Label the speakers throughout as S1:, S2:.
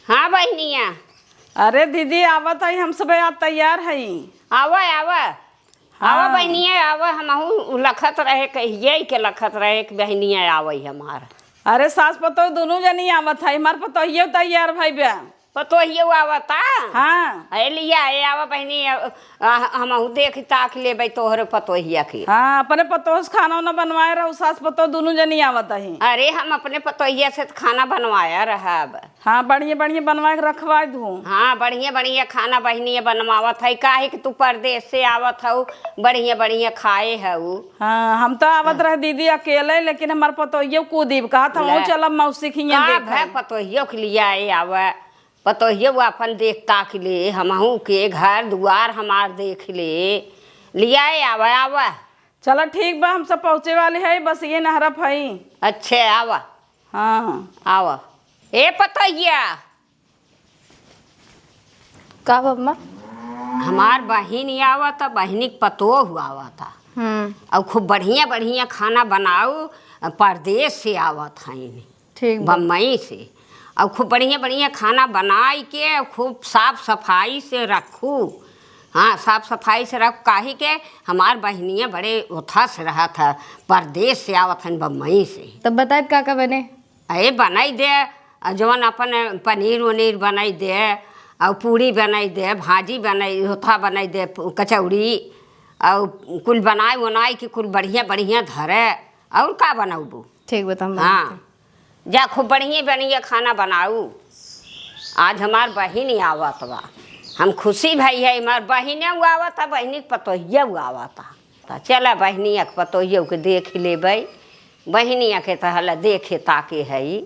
S1: हाँ बहनिया।
S2: अरे दीदी आवत है, हम सब आज तैयार है।
S1: आवा आवा
S2: हाँ।
S1: आवा बहनिया आवा। हमहू लखत रहे कहिए के लखत रहे कि बहनिया आवई हमार।
S2: अरे सास पतो दोनों जनी आवत है, हमार पतो ये तैयार भाई बे।
S1: पतो ही आवता।
S2: हाँ
S1: लिया आवा बहनी। हमहू देख ताक लेबै तोहरे पतो ही के।
S2: हाँ, अपने पतो से खाना वाना बनवाए रहो, सास पतो दोनों जनी आवत है।
S1: अरे हम अपने पतोहिया से खाना बनवाया रहब।
S2: हाँ बढ़िया बढ़िया बनवा के रखवा दूँ।
S1: हाँ बढ़िया बढ़िया खाना बहनिया बनवावत है। काहे कि तू परदेश से आवत हऊ, बढ़िया बढ़िया खाए हऊ।
S2: हाँ हम तो आवत रहे दीदी अकेले, लेकिन हमार पतो ये कूदीब कहा था वो चलब मौसी खिया देख।
S1: पतोहियो के लिया आवा। पतोहियो अपन देख ताक ले, हमहू के घर दुआर हमार देख ले। लिया आवा आवा।
S2: चलो ठीक बा, हम सब पहुँचे वाले है, बस ये नहरफ है।
S1: अच्छे आवा।
S2: हाँ
S1: आवा ए पतोहिया।
S3: का बम्मा?
S1: हमार बहिन आवत, बहिनी के पतो हुआ था। और खूब बढ़िया बढ़िया खाना बनाऊ। परदेश से आवत है,
S3: ठीक
S1: बम्बई से। और खूब बढ़िया बढ़िया खाना बनाई के खूब साफ सफाई से रखू। हाँ साफ सफाई से रख। काहे के हमार बहनियाँ बड़े उथा से रहा था, परदेश से आवत हैं बम्बई से।
S3: तब बताए का बने?
S1: अरे बनाई दे जवन अपन पनीर वनीर बनाई दे, और पूड़ी बनाई दे, भाजी बनाई होथा बनाई दे, कचौड़ी और कुल बनाए उनाई के कुल बढ़िया बढ़िया धरे। और का बनाऊ?
S3: ठीक बता।
S1: हाँ जा खूब बढ़िया बढ़िया खाना बनाऊ। आज हमार बहिन आवत बा, हम खुशी भाई है। हमार बहिने आवता, बहिनी के पतोहिया आवता। तो चला बहनिया के पतोहिया के देख लेबै। बहनिया के तहला देखे ताके है।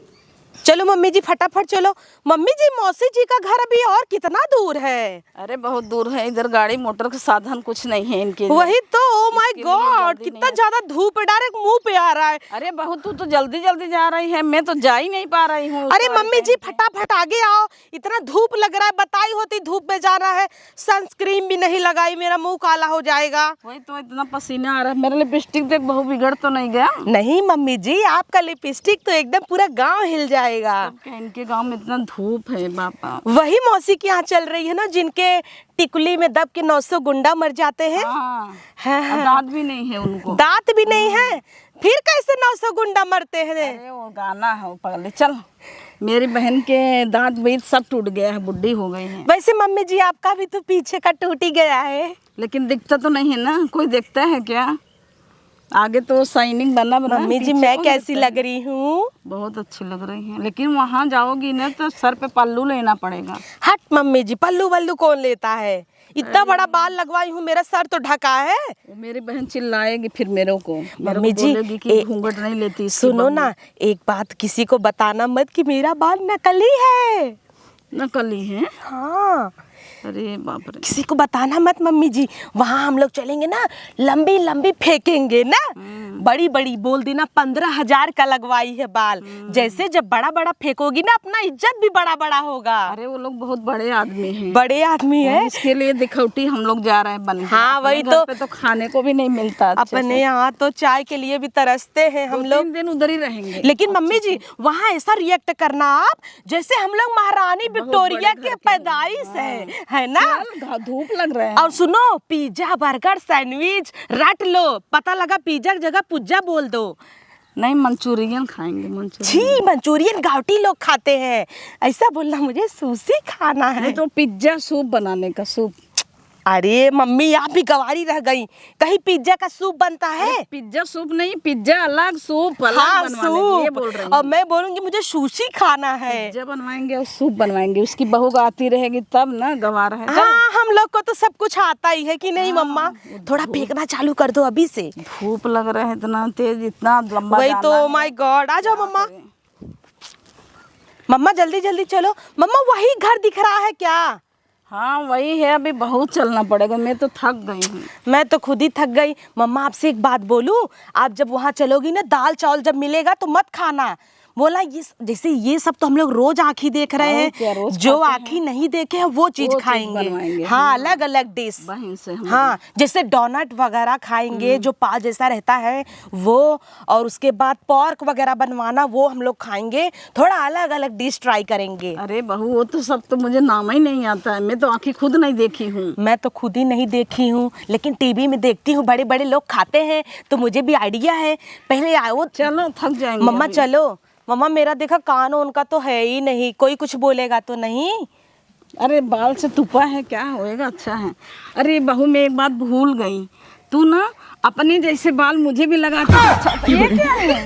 S4: चलो मम्मी जी फटाफट चलो। मम्मी जी मौसी जी का घर अभी और कितना दूर है?
S2: अरे बहुत दूर है, इधर गाड़ी मोटर का साधन कुछ नहीं है इनके।
S4: वही तो। ओ माय गॉड, कितना ज्यादा धूप है, डायरेक्ट मुंह पे आ रहा है।
S2: अरे बहुत तू तो जल्दी जल्दी जा रही है, मैं तो जा ही नहीं पा रही हूँ।
S4: अरे मम्मी जी फटाफट आगे आओ, इतना धूप लग रहा है। बताई होती धूप में जाना है, सनस्क्रीन भी नहीं लगाई, मेरा मुंह काला हो जाएगा।
S2: वही तो, इतना पसीना आ रहा है। मेरा लिपस्टिक देख बहु बिगड़ तो नहीं गया?
S4: नहीं मम्मी जी, आपका लिपस्टिक तो एकदम पूरा गाँव हिल जाएगा।
S2: इनके गांव में इतना धूप है बापा।
S4: वही मौसी की यहाँ चल रही है ना, जिनके टिकुली में दब के 900 गुंडा मर जाते हैं।
S2: हाँ। दांत भी नहीं है उनको।
S4: दांत भी नहीं है, फिर कैसे 900 गुंडा मरते हैं?
S2: अरे वो गाना है पगले। चल, मेरी बहन के दांत भी सब टूट गया है, बुढ़ी हो गई है।
S4: वैसे मम्मी जी आपका भी तो पीछे का टूट ही गया है।
S2: लेकिन दिखता तो नहीं है ना, कोई देखता है क्या? आगे तो शाइनिंग बना बना।
S4: मम्मी जी मैं कैसी लग रही हूँ?
S2: बहुत अच्छी लग रही है, लेकिन वहाँ जाओगी ना तो सर पे पल्लू लेना पड़ेगा।
S4: हट मम्मी जी, पल्लू वल्लू कौन लेता है? इतना बड़ा बाल लगवाई हूँ, मेरा सर तो ढका है।
S2: वो मेरी बहन चिल्लाएगी फिर मेरे को।
S4: मम्मी जी
S2: घूंघट नहीं लेती।
S4: सुनो ना, एक बात किसी को बताना मत कि मेरा बाल नकली है।
S2: नकली है?
S4: हाँ।
S2: अरे बाप रे,
S4: किसी को बताना मत मम्मी जी। वहाँ हम लोग चलेंगे ना, लंबी लंबी फेंकेंगे ना, बड़ी बड़ी बोल देना 15,000 का लगवाई है बाल। जैसे जब बड़ा बड़ा फेंकोगी ना, अपना इज्जत भी बड़ा बड़ा होगा।
S2: अरे वो लोग बहुत बड़े आदमी हैं।
S4: बड़े आदमी है,
S2: इसके लिए दिखौटी हम लोग जा रहे हैं बन।
S4: हाँ वही
S2: तो खाने को भी नहीं मिलता।
S4: अपने यहाँ तो चाय के लिए भी तरसते हैं हम लोग।
S2: 3 दिन उधर ही रहेंगे।
S4: लेकिन मम्मी जी वहाँ ऐसा रिएक्ट करना आप जैसे हम लोग महारानी विक्टोरिया के पैदाइश है ना?
S2: धूप लग रहा है।
S4: और सुनो, पिज्जा बर्गर सैंडविच रट लो, पता लगा पिज्जा की जगह पुज्जा बोल दो।
S2: नहीं, मंचूरियन खाएंगे। मंचूरियन।
S4: छी, मंचूरियन गावटी लोग खाते हैं, ऐसा बोलना। मुझे सुशी खाना है।
S2: तो पिज्जा सूप बनाने का सूप।
S4: अरे मम्मी आप भी गवारी रह गई, कहीं पिज्जा का सूप बनता है?
S2: पिज्जा सूप नहीं, पिज्जा अलग, सूप अलग।
S4: हाँ
S2: सूप।
S4: बोल रही और मैं बोलूंगी मुझे सुशी खाना है।
S2: पिज्जा बनवाएंगे और सूप बनवाएंगे। उसकी बहू आती रहेगी तब ना, गवारा है।
S4: हाँ हम लोग को तो सब कुछ आता ही है कि नहीं? मम्मा थोड़ा फेंकना चालू कर दो अभी से।
S2: धूप लग रहा है इतना तेज, इतना लंबा।
S4: वही तो, माय गॉड। आ जाओ मम्मा। मम्मा जल्दी जल्दी चलो। मम्मा वही घर दिख रहा है क्या?
S2: हाँ वही है, अभी बहुत चलना पड़ेगा। मैं तो थक गई हूँ।
S4: मैं तो खुद ही थक गई। मम्मा आपसे एक बात बोलूं, आप जब वहाँ चलोगी ना, दाल चावल जब मिलेगा तो मत खाना। बोला ये जैसे ये सब तो हम लोग रोज आँखी देख रहे
S2: और क्या,
S4: हैं,
S2: रोज
S4: जो
S2: खाते
S4: आँखी नहीं देखे हैं वो चीज
S2: वो चीज
S4: खाएंगे।
S2: बनवाएंगे।
S4: हाँ, अलग अलग डिश।
S2: बहन से हम
S4: हाँ, जैसे डोनट वगैरह खाएंगे जो पा जैसा रहता है वो, और उसके बाद पोर्क वगैरह बनवाना वो हम लोग खाएंगे। थोड़ा अलग अलग डिश ट्राई करेंगे।
S2: अरे बहू वो तो सब तो मुझे नाम ही नहीं आता है, मैं तो आँखी खुद नहीं देखी हूँ।
S4: मैं तो खुद ही नहीं देखी हूँ, लेकिन टीवी में देखती हूँ, बड़े बड़े लोग खाते हैं तो मुझे भी आइडिया है। पहले आओ,
S2: चलो थक जाएंगे
S4: मम्मा
S2: अभी।
S4: चलो। मम्मा मेरा देखा कान उनका तो है ही नहीं, कोई कुछ बोलेगा तो नहीं।
S2: अरे बाल से तुपा है, क्या होएगा, अच्छा है। अरे बहू मैं एक बात भूल गई, तू ना अपने जैसे बाल मुझे भी लगा के अच्छा था। ये क्या है,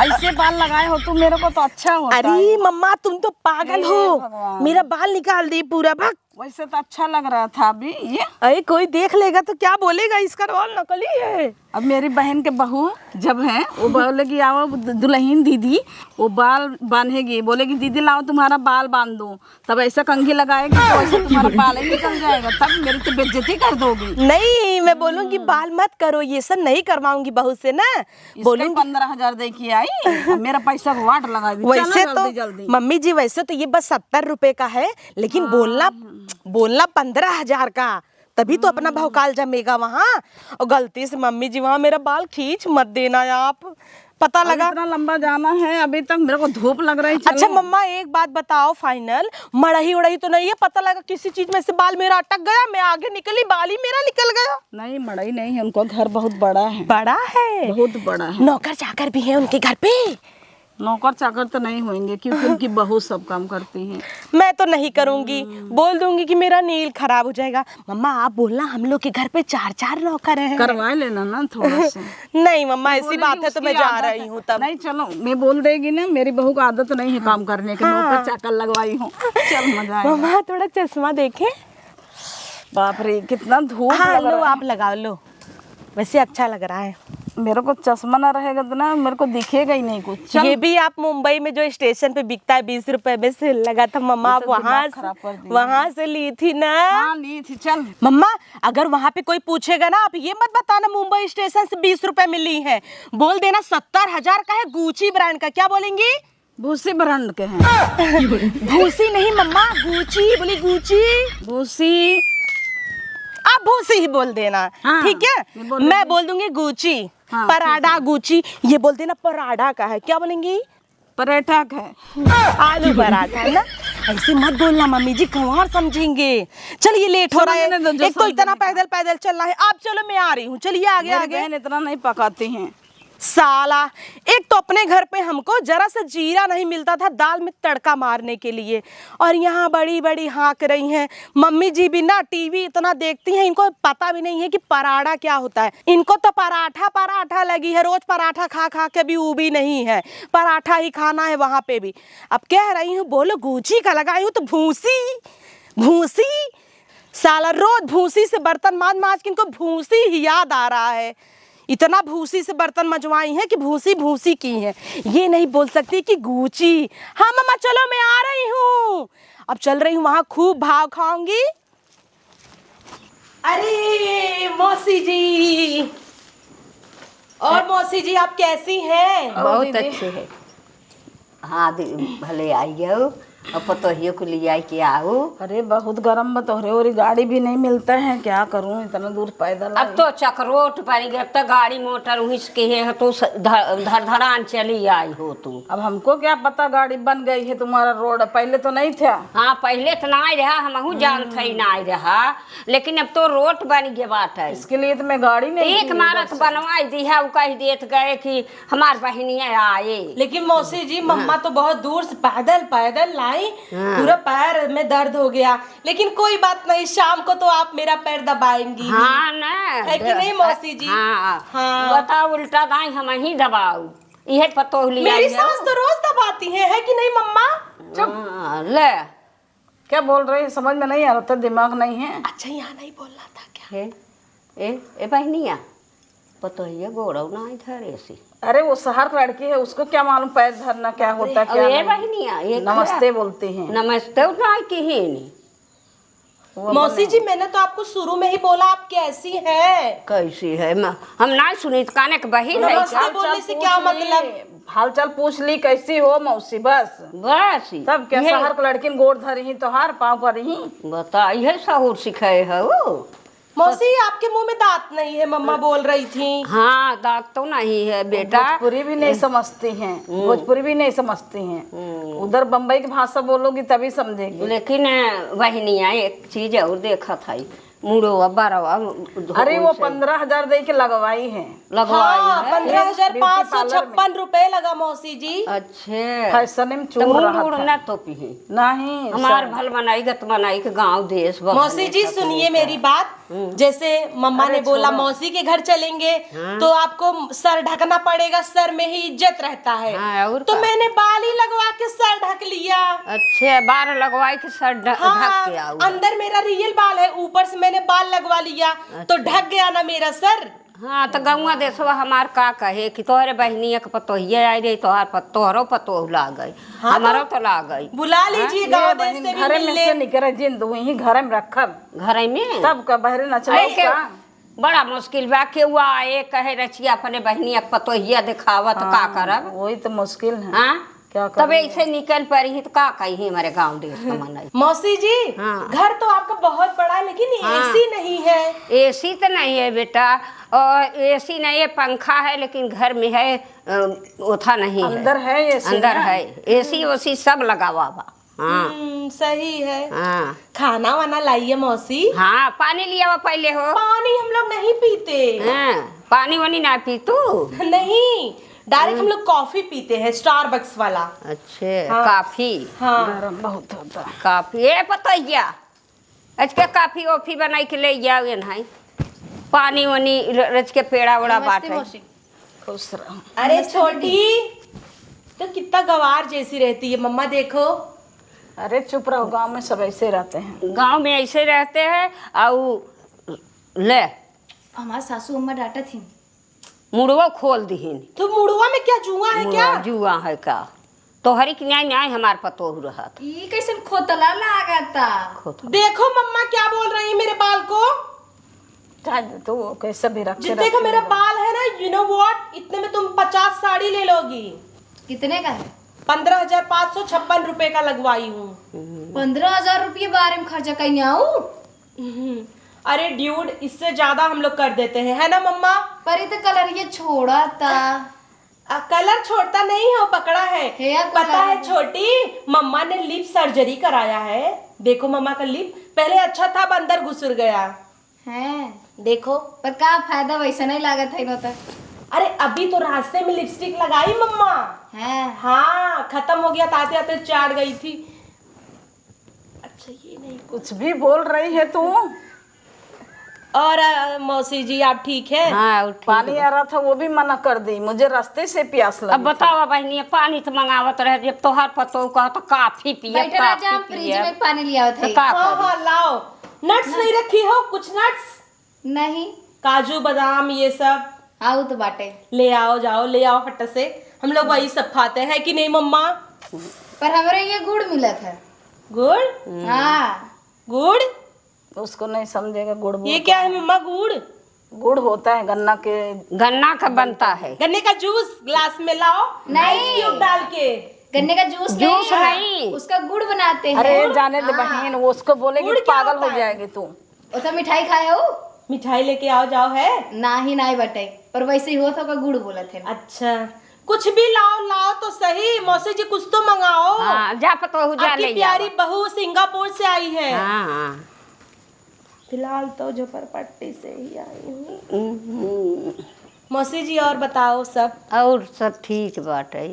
S2: ऐसे बाल लगाए हो तो मेरे को तो अच्छा होता है।
S4: अरे मम्मा तुम तो पागल
S2: हे
S4: हो,
S2: भगवान।
S4: मेरा बाल निकाल दी पूरा। भाग।
S2: वैसे तो अच्छा लग रहा था अभी ये।
S4: अरे कोई देख लेगा तो क्या बोलेगा, इसका बाल नकली है।
S2: अब मेरी बहन के बहू जब है वो बोलेगी आओ दुल्हन दीदी, वो बाल बांधेगी, बोलेगी दीदी लाओ तुम्हारा बाल बांध दो, तब ऐसा कंघी लगाएगी तो ऐसे तुम्हारा बाल ही निकल जाएगा, तब मेरी तो बेइज्जती कर दोगी।
S4: नहीं, मैं बोलूंगी बाल मत करो, ये सब नहीं करवाऊंगी बहू से ना।
S2: बोलूंगी 15,000 दे के आई, अब मेरा पैसा वाट लगा दी।
S4: वैसे
S2: चलो
S4: तो
S2: जल्दी जल्दी।
S4: मम्मी जी वैसे तो ये बस 70 रुपए का है, लेकिन बोलना 15,000 का, तभी तो अपना भौकाल जमेगा वहाँ। और गलती से मम्मी जी वहाँ मेरा बाल खींच मत देना आप, पता लगा।
S2: इतना लंबा जाना है, अभी तक मेरे को धूप लग रही है।
S4: अच्छा मम्मा एक बात बताओ फाइनल, मड़ही उड़ही तो नहीं है? पता लगा किसी चीज में से बाल मेरा अटक गया, मैं आगे निकली, बाल ही मेरा निकल गया।
S2: नहीं मड़ई नहीं है, उनका घर बहुत बड़ा है।
S4: बड़ा है?
S2: बहुत बड़ा है।
S4: नौकर चाकर भी है उनके घर पे?
S2: नौकर चाकर तो नहीं होंगे क्योंकि उनकी बहू सब काम करती है।
S4: मैं तो नहीं करूंगी, बोल दूंगी कि मेरा नील खराब हो जाएगा। मम्मा आप बोलना हम लोग के घर पे 4 नौकर हैं।
S2: करवा लेना ना थोड़ा सा।
S4: नहीं मम्मा ऐसी
S2: बोलेगी
S4: बात है तो मैं
S2: उसकी
S4: जा
S2: आदत
S4: रही
S2: है।
S4: हूँ तब।
S2: नहीं चलो, मैं बोल देगी ना, मेरी बहू का आदत नहीं है काम करने की, नौकर चाकर लगवाई हूँ। चल मजा आएगा।
S4: मम्मा थोड़ा चश्मा देखे।
S2: बाप रे कितना धूप
S4: हाँ
S2: लग
S4: लो
S2: रहा है।
S4: आप लगाओ, लो वैसे अच्छा लग रहा है।
S2: मेरे को चश्मा ना रहेगा तो ना मेरे को दिखेगा ही नहीं कुछ। चल।
S4: ये भी आप मुंबई में जो स्टेशन पे बिकता है 20 रुपए में से लगा था मम्मा, आप वहाँ से ली थी ना?
S2: हाँ ली थी। चल
S4: मम्मा अगर वहाँ पे कोई पूछेगा ना, आप ये मत बताना मुंबई स्टेशन से 20 रुपए में ली है, बोल देना 70,000 का है, गुची ब्रांड का। क्या बोलेंगी?
S2: भूसी ब्रांड के हैं।
S4: भूसी नहीं मम्मा, गुची बोली, गुची।
S2: भूसी
S4: आप भूसी ही बोल देना।
S2: हाँ,
S4: ठीक है, मैं बोल दूंगी गुची।
S2: हाँ,
S4: पराडा गुची, ये बोल देना पराडा का है। क्या बोलेंगी?
S2: पर्यटक है।
S4: आलू पराठा है ना। ऐसे मत बोलना मम्मी जी, कौन समझेंगे। चलिए लेट हो रहा है,
S2: समझने दो, जो
S4: एक तो इतना
S2: समझने
S4: पैदल चलना है। आप चलो मैं आ रही हूँ, चलिए आगे
S2: मेरी
S4: आगे।
S2: बहन इतना नहीं पकाती हैं।
S4: साला, एक तो अपने घर पे हमको जरा सा जीरा नहीं मिलता था दाल में तड़का मारने के लिए, और यहाँ बड़ी बड़ी हाँक रही हैं। मम्मी जी भी ना टीवी इतना देखती हैं, इनको पता भी नहीं है कि पराठा क्या होता है। इनको तो पराठा लगी है, रोज पराठा खा खा के भी ऊबी नहीं है, पराठा ही खाना है वहाँ पे भी। अब कह रही हूँ बोलो गुची का लगाई हूँ तो भूसी साला, रोज भूसी से बर्तन मांज के इनको भूसी ही याद आ रहा है। इतना भूसी से बर्तन मजवाई हैं कि भूसी की है, ये नहीं बोल सकती कि गुची। हाँ मम्मा चलो मैं आ रही हूँ, अब चल रही हूँ वहाँ, खूब भाव खाऊंगी। अरे मौसी जी, और मौसी जी आप कैसी हैं?
S1: बहुत अच्छे है। हाँ भले आई हो, अब पतोहियों को ले आई के आओ।
S2: अरे बहुत गर्म मत हो रहे, और गाड़ी भी नहीं मिलता है, क्या करूं इतना दूर पैदल।
S1: अब तो चक्रोट पड़ गया, अब तो गाड़ी मोटर उहिस के है तो धड़धड़ान चली आई हो तू।
S2: अब हमको क्या पता, गाड़ी बन गई है तुम्हारा रोड, पहले तो नहीं था।
S1: हाँ पहले तो ना रहा, हमहू जानते ही ना रहा, लेकिन अब तो रोड बन गया बात है।
S2: इसके लिए तो मैं गाड़ी नहीं
S1: एक मारत बनवाई दी है, वो कह देत गए कि हमार बहनिया आए।
S4: लेकिन मौसी जी मम्मा तो बहुत दूर से पैदल लाई, पूरा पैर में दर्द हो गया, लेकिन कोई बात नहीं, शाम को तो आप मेरा पैर दबाएंगी।
S1: हाँ ना,
S4: है कि नहीं मौसी जी?
S1: हाँ बताओ, उल्टा गाय हम ही दबाऊ, यह पतो लिया।
S4: मेरी सास तो रोज दबाती है कि नहीं मम्मा?
S1: चुप ले,
S2: क्या बोल रही है समझ में नहीं आ रहा था, दिमाग नहीं है।
S4: अच्छा यहाँ नहीं बोलना था क्या?
S1: ए बहनिया पतो ही गोड़ो ना इधर ऐसी।
S2: अरे वो शहर लड़की है, उसको क्या मालूम पैर धरना क्या होता है क्या
S1: ये
S2: नहीं।
S1: बहनिया ये
S2: नमस्ते बोलते हैं।
S1: नमस्ते उतना की ही नहीं।
S4: मौसी जी मैंने तो आपको शुरू में ही बोला आप कैसी हैं।
S1: कैसी है हम ना सुनी काने के बहिन है
S4: नमस्ते
S1: क्या?
S4: बोलने से क्या मतलब?
S2: हाल चाल पूछ ली कैसी हो मौसी, बस
S1: बस
S2: तब क्या
S1: ये
S2: शहर को लड़की गोड़ धरी ही तो हार पाँव पर ही।
S1: बताइए सहूर सिखाए है वो।
S4: मौसी आपके मुंह में दांत नहीं है, मम्मा बोल रही थी।
S1: हाँ दांत तो नहीं है बेटा।
S2: भोजपुरी भी नहीं समझती हैं, भोजपुरी भी नहीं समझती हैं। उधर बम्बई की भाषा बोलोगी तभी समझेगी।
S1: लेकिन बहनिया एक चीज और देखा था मुड़ो बारवा
S2: अरे वो 15,000 दे के लगवाई है।
S1: लगवाई
S4: हाँ,
S1: है।
S4: 15,556 रुपए लगा मौसी जी।
S1: अच्छे
S2: फैशन में
S1: तो
S2: चूर रहा
S1: मुड़
S2: था।
S1: ना तो पी
S2: नहीं
S1: हमार भल बनाई गत बनाई के गांव देश बहाने
S4: मौसी जी
S1: सब
S4: सुनिए मेरी बात, जैसे मम्मा ने बोला मौसी के घर चलेंगे तो आपको सर ढकना पड़ेगा, सर में ही इज्जत रहता है।
S1: हाँ, और
S4: तो
S1: का?
S4: मैंने बाल ही लगवा के सर ढक लिया।
S1: अच्छे बार लगवाई के सर ढक
S4: हाँ,
S1: के आऊ।
S4: अंदर मेरा रियल बाल है, ऊपर से मैंने बाल लगवा लिया तो ढक गया ना मेरा सर।
S1: हाँ तो गौवा देशवा हमार का कहे कि तोहरे बहनिया के पतोहिया आई रही तोहरो पतोह ला गई।
S4: हाँ,
S1: हमारो तो ला गई।
S4: बुला लीजिए गाँव देश से भी
S2: घर में
S4: मिलने।
S2: से निकले जिंद वही घर में रखब
S1: घर में
S2: तब का बहरे न
S1: अरे के
S2: चलेगा।
S1: बड़ा मुश्किल बा के हुआ आए कहे रचिया अपने बहनिया के पतोहिया दिखावत का करब।
S2: वही तो मुश्किल है।
S1: हाँ
S2: क्या
S1: तब ऐसे निकल पड़ी तो का कही हमारे गांव देश का मनाई।
S4: मौसी जी
S1: हाँ।
S4: घर तो आपका बहुत बड़ा है लेकिन
S1: हाँ।
S4: एसी नहीं है।
S1: एसी तो नहीं है बेटा, और एसी नहीं है, पंखा है लेकिन घर में है ओथा नहीं है।
S2: अंदर है ये
S1: अंदर है एसी ओसी सब लगा हुआ बा। हाँ
S4: सही है।
S1: हाँ
S4: खाना वाना लाइए मौसी।
S1: हाँ पानी लिया हुआ पहले हो।
S4: पानी हम लोग नहीं पीते।
S1: हाँ पानी वानी ना पी तू।
S4: नहीं, डायरेक्ट हम लोग कॉफी पीते हैं, स्टारबक्स वाला।
S1: अच्छे
S4: हाँ।
S1: काफी
S4: हाँ
S2: गरम बहुत होता है।
S1: काफी ये पतैया आज के काफी ओफी बनाई के ले जाओ ये नहीं पानी वानी रच के पेड़ा वड़ा बाटे।
S2: खुश रहो।
S4: अरे छोटी तो कितना गवार जैसी रहती है मम्मा, देखो।
S2: अरे चुप रहो, गांव में सब ऐसे रहते हैं।
S1: गांव में ऐसे रहते हैं और ले
S3: हमारी सासू अम्मा डांटा थी।
S1: मुड़वा खोल दीहिन।
S4: तो मुड़ुआ में क्या जुआ है क्या?
S1: जुआ है का तो हरी की न्याय न्याय हमार पतोह रहा था।
S3: ये कैसे खोतला लागता।
S4: देखो मम्मा क्या बोल रही है मेरे बाल को।
S2: चाहे तो वो कैसे भी रखे
S4: जितने का मेरा बाल है ना, यू नो व्हाट, इतने में तुम 50 साड़ी ले लोगी।
S3: कितने का है?
S4: 15,556 रुपए का लगवाई हूँ।
S3: 15,000 रुपये बारे में खर्चा कहीं आऊ।
S4: अरे ड्यूड, इससे ज्यादा हम लोग कर देते हैं, है ना मम्मा?
S3: पर ये तो कलर ये छोड़ा था।
S4: कलर छोड़ता नहीं हो, पकड़ा है।
S3: हेयर
S4: पता
S3: कलर
S4: है छोटी, मम्मा ने लिप सर्जरी कराया है। देखो मम्मा का लिप पहले अच्छा था, अब अंदर घुसर गया
S3: हैं
S4: देखो।
S3: पर का फायदा, वैसा नहीं लागत है तो।
S4: अरे अभी तो रास्ते में लिपस्टिक लगाई मम्मा।
S3: हैं
S4: हाँ खत्म हो गया, ताते आते चाट गई थी। अच्छा ये नहीं।
S2: कुछ भी बोल रही है तू।
S4: और मौसी जी आप ठीक है?
S1: हाँ उठी।
S2: पानी आ रहा था वो भी मना कर दी, मुझे रास्ते से प्यास
S1: अब
S2: लगी।
S1: बताओ बहनी पानी तो मंगावत रहे जब तोहार पतो कहा तो काफी पिए
S3: बैठे रह जा, हम फ्रिज में पानी लिया
S1: तो
S3: थे।
S1: का
S4: हाँ
S1: करी?
S4: हाँ लाओ। नट्स नहीं रखी हो? कुछ नट्स,
S3: नहीं
S4: काजू बादाम ये सब
S3: आओ तो बाटे।
S4: ले आओ, जाओ ले आओ हट से। हम लोग वही सब खाते हैं कि नहीं मम्मा?
S3: पर हमारे ये गुड़ मिला था।
S4: गुड़?
S3: हाँ
S4: गुड़?
S2: उसको नहीं समझेगा गुड़
S4: ये क्या है मम्मा? गुड़?
S2: गुड़ होता है गन्ना के।
S1: गन्ना का बनता है।
S4: गन्ने का जूस ग्लास में लाओ,
S3: नहीं।
S4: आइस क्यूब डाल के।
S3: गन्ने का जूस
S1: जूस
S3: है,
S1: नहीं।
S3: उसका गुड़ बनाते हैं।
S2: अरे जाने दे बहन, वो उसको बोलेगी
S4: गुड़ क्या
S2: पागल
S4: होता
S2: हो
S4: है?
S2: जाएगी तू।
S3: उसे मिठाई खाए हो?
S4: मिठाई लेके आओ, जाओ है।
S3: ना ही ना ही बटे, पर वैसे ही हो तो का गुड़ बोला थे।
S4: अच्छा कुछ भी लाओ, लाओ तो सही। मौसी जी कुछ तो मंगाओ।
S1: हाँ जा पतो जा
S4: आपकी
S1: ले
S4: प्यारी बहू सिंगापुर से आई है।
S1: हाँ हाँ
S4: फिलहाल तो झोपड़पट्टी से ही आई हूँ। मौसी जी और बताओ सब।
S1: और सब ठीक बाटे,